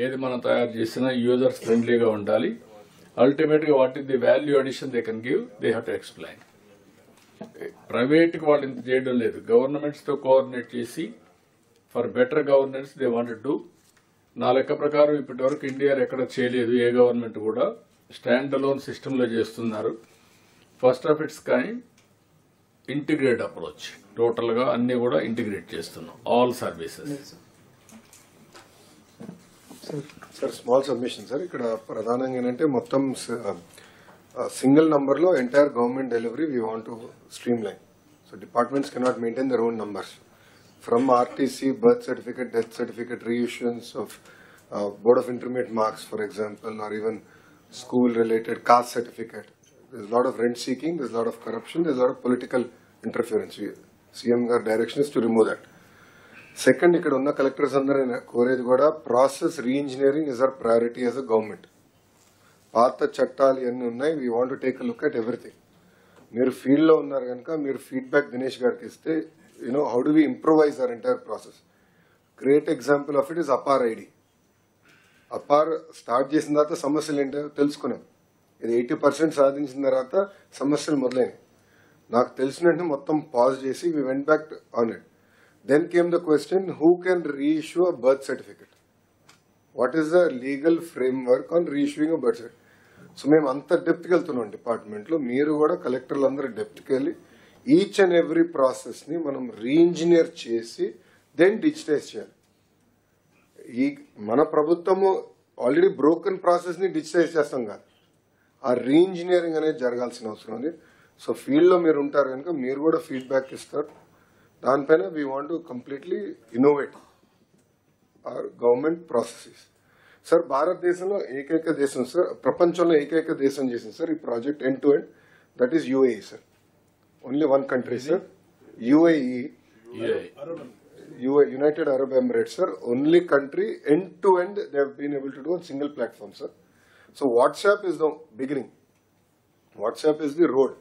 ఏది మనం తయారు చేసినా యూజర్స్ ఫ్రెండ్లీగా ఉండాలి. అల్టిమేట్గా what is the value addition they can give, they have to explain. ప్రైవేట్కి వాళ్ళు ఇంత చేయడం లేదు, గవర్నమెంట్స్తో కోఆర్డినేట్ చేసి for better governance they want to do. నా లెక్క ప్రకారం ఇప్పటి వరకు ఇండియాలో ఎక్కడ చేయలేదు, ఏ గవర్నమెంట్ కూడా స్టాండ్ అలోన్ సిస్టంలో చేస్తున్నారు. First of its kind integrate approach, టోటల్గా అన్ని కూడా ఇంటిగ్రేట్ చేస్తున్నాం, all services. Sir small submission sir, ఇక్కడ ప్రధానంగా ఏంటంటే మొత్తం సింగిల్ నంబర్ లో entire government delivery we want to streamline. So departments cannot maintain their own numbers from RTC, birth certificate, death certificate, reissuance of board of intermediate marks for example, or even school related caste certificate. There's a lot of rent seeking, there's a lot of corruption, there's a lot of political interference. CM గారి direction is to remove that. Second, ఇక్కడ ఉన్న collectors అందరూ కోరేది కూడా process reengineering is our priority as a government. పాత చట్టాలు ఇవన్నీ ఉన్నాయి, we want to take a look at everything. మీరు ఫీల్డ్ లో ఉన్నారు కనుక మీరు ఫీడ్బ్యాక్ దినేష్ గారికి ఇస్తే how do we improvise our entire process. Great example of it is APAAR ID. APAAR start చేసిన తర్వాత సమస్యలు ఏంటో తెలుసుకున్నాం. ఇది 80% సాధించిన తర్వాత సమస్యలు మొదలైనవి. నాకు తెలిసినట్టు మొత్తం పాజ్ చేసి we went back on it. Then came the question, who can reissue a birth certificate, what is the legal framework on reissuing a birth certificate. So మేము అంత డెప్త్కి వెళ్తున్నాం డిపార్ట్మెంట్ లో. మీరు కూడా కలెక్టర్లు అందరూ డెప్త్కి వెళ్ళి ఈచ్ అండ్ ఎవ్రీ ప్రాసెస్ ని మనం రీఇంజనీర్ చేసి దెన్ డిజిటైజ్ చేయాలి. ఈ మన ప్రభుత్వము ఆల్రెడీ బ్రోకెన్ ప్రాసెస్ ని డిజిటైజ్ చేస్తాం కాదు, ఆ రీఇంజనీరింగ్ అనేది జరగాల్సిన అవసరం ఉంది. సో ఫీల్డ్ లో మీరు ఉంటారు కనుక మీరు కూడా ఫీడ్బ్యాక్ ఇస్తారు. దానిపైన we want to completely innovate our government processes. Sir భారతదేశంలో ఏకైక దేశం సార్, ప్రపంచంలో ఏకైక దేశం చేసింది సార్ ఈ project end to end, that is UAE sir. Only one country sir, UAE, United Arab Emirates, sir. Only country end to end they have been able to do on single platform, sir. So WhatsApp is the beginning. WhatsApp is the road.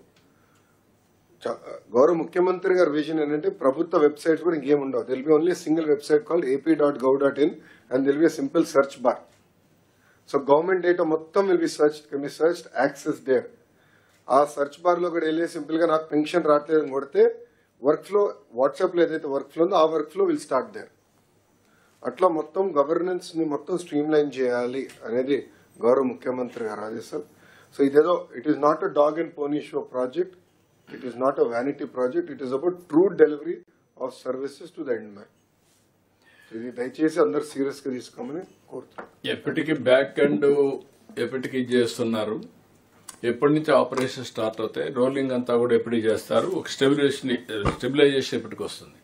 గౌరవ ముఖ్యమంత్రి గారి vision ఏంటంటే ప్రభుత్వ websites కూడా ఇంకేం ఉండవు. There'll be only single website called ap.gov.in and there will be a simple search bar. So government data మొత్తం will be searched, can be searched, access there. ఆ సెర్చ్ బార్ లో కూడా వెళ్ళి సింపుల్ గా నాకు పెన్షన్ రావట్లేదు కొడితే వర్క్ ఫ్లో, వాట్సాప్ లో ఏదైతే వర్క్ ఫ్లో ఉందో ఆ workflow will start there. అట్లా మొత్తం గవర్నెన్స్ ని మొత్తం స్ట్రీమ్ లైన్ చేయాలి అనేది గౌరవ ముఖ్యమంత్రి గారు ఆదేశాలు. సో ఇదేదో it is not a dog and pony show project, it is not a vanity project, it is about true delivery of services to the end man. ఇది దయచేసి అందరు సీరియస్ గా తీసుకోమని కోరుతున్నాను. ఎప్పటికీ బ్యాక్ ఎండ్ ఎప్పటికీ చేస్తున్నారు, ఎప్పటి నుంచి ఆపరేషన్ స్టార్ట్ అవుతాయి, రోలింగ్ అంతా కూడా ఎప్పుడు చేస్తారు, ఒక స్టెబిలైజేషన్ ఎప్పటికి వస్తుంది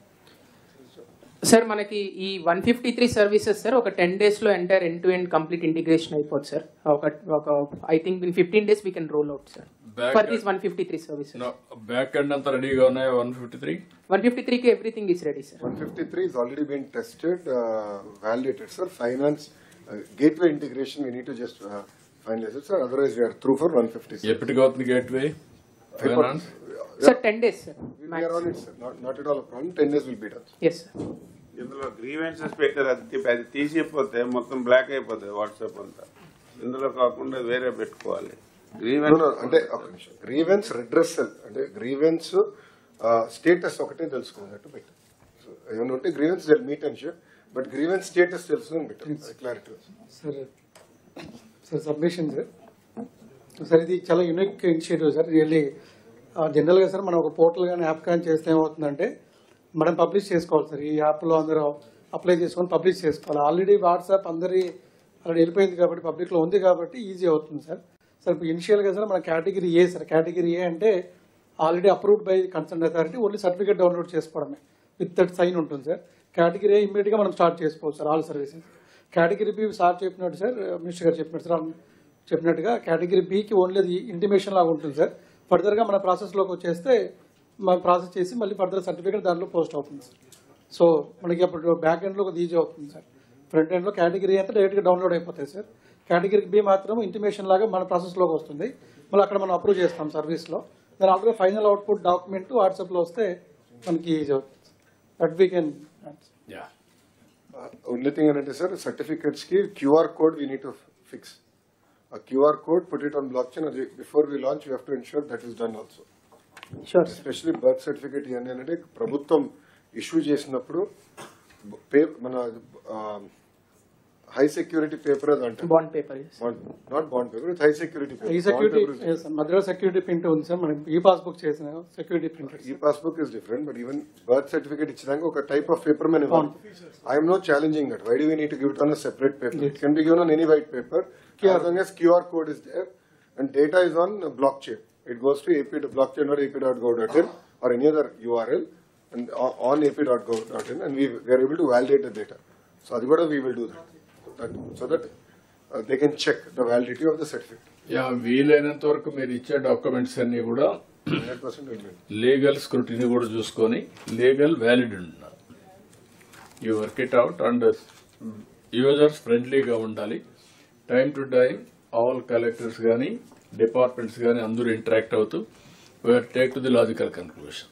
సార్? మనకి ఈ 153 సర్వీసెస్ సార్ ఒక 10 days లో entire end to end complete integration అయిపోతుంది సార్. ఒక I think in 15 days we can roll out sir for these 153 services. Back end అంతా రెడీగా ఉన్నాయి. 153 కి everything is ready sir. 153 is already been tested, validated, sir. Finance gateway integration we need to just finalize it, sir. Otherwise we are through for 150. ఎప్పటికి అవుతుంది gateway finance? Sir 10 days sir. We are on it, sir. Not at all a problem. 10 days will be done. Yes sir. ఇందులో grievances పెట్టారు, అది తీసిపోతే మొత్తం black అయిపోతుంది WhatsApp అంతా. ఇందులో కాకుండా వేరే పెట్టుకోవాలి. అంటే ఒక నిమిషం, గ్రీవెన్స్ రెడ్రెసల్ అంటే గ్రీవెన్స్ స్టేటస్ ఒకటే తెలుసుకున్నట్టు పెట్టారు. ఏమైనా ఉంటే grievance they meet and sure, but grievance status తెలుసుకుని పెట్టారు. క్లారిటీ సార్ సబ్మిషన్ సార్ ఇది చాలా యూనిక్ ఇనిషియేటివ్ సార్. రియల్లీ జనరల్గా సార్ మనం ఒక పోర్టల్ కానీ యాప్ కానీ చేస్తే ఏమవుతుందంటే మనం పబ్లిష్ చేసుకోవాలి సార్. ఈ యాప్లో అందరూ అప్లై చేసుకొని పబ్లిష్ చేసుకోవాలి. ఆల్రెడీ వాట్సాప్ అందరి అలా వెళ్ళిపోయింది కాబట్టి పబ్లిక్లో ఉంది కాబట్టి ఈజీ అవుతుంది సార్. సార్ ఇప్పుడు ఇనిషియల్గా సార్ మన category A sir, category A అంటే already approved by concern authority, only certificate download చేసుకోవడమే విత్ దట్ సైన్ ఉంటుంది సార్. కేటగిరీ ఏ ఇమీడియట్గా మనం స్టార్ట్ చేసుకోవచ్చు sir all services. Category B sir చెప్పినట్టు సార్, మినిస్టర్ గారు చెప్పినట్టు సార్ చెప్పినట్టుగా కేటగిరీ బికి ఓన్లీ అది ఇంటిమేషన్ లాగా ఉంటుంది సార్. ఫర్దర్గా మన ప్రాసెస్లోకి వచ్చేస్తే మనం ప్రాసెస్ చేసి మళ్ళీ ఫర్దర్ సర్టిఫికేట్ దాంట్లో పోస్ట్ అవుతుంది సార్. సో మనకి అప్పుడు బ్యాక్ ఎండ్లో ఒక ఈజీ అవుతుంది సార్. ఫ్రంట్ ఎండ్లో కేటగిరీ అంతా డైరెక్ట్గా డౌన్లోడ్ అయిపోతాయి సార్. కేటగిరీ బి మాత్రం ఇంటిమేషన్ లాగా మన ప్రాసెస్లోకి వస్తుంది, మళ్ళీ అక్కడ మనం అప్రూవ్ చేస్తాం సర్వీస్లో. దాని ఆల్రెడీ ఫైనల్ అవుట్పుట్ డాక్యుమెంట్ వాట్సాప్లో వస్తే మనకి ఈజీ అవుతుంది. That we can only thing ఏంటంటే సార్ సర్టిఫికెట్స్ కి QR code we need to fix. A QR code, put it on blockchain, and before we launch, we have to ensure that is done also. Sure. Especially birth certificate ఇవన్నీ అంటే ప్రభుత్వం issue చేసినప్పుడు మన high security paper అది అంటే bond paper. Not bond paper, high security ఈ paper. Security మధ్యలో security print ఉంది సార్, మనం ఈ పాస్బుక్ చేసిన సెక్యూరిటీ ప్రింట్. ఈ passbook is different, but even birth certificate ఇచ్చినాక ఒక టైప్ ఆఫ్ పేపర్ మనం ఇవ్వాలి. I'm not challenging that. Why do we need to give it on a separate paper? It can be given on any white paper. As long as QR code is there and data is on blockchain, it goes to ap.blockchain.ap.gov.in or any other URL and on ap.gov.in, and we are able to validate the data. So Adhigoda we will do that so that they can check the validity of the certificate. వీలైనంత వరకు మీరు ఇచ్చే documents అన్ని కూడా 100% will be. Legal scrutiny కూడా చూసుకొని legal valid ఉండాలి. You work it out and users ఫ్రెండ్లీగా ఉండాలి. Time to time all collectors కానీ డిపార్ట్మెంట్స్ కానీ అందరూ ఇంటరాక్ట్ అవుతూ take to the logical conclusion.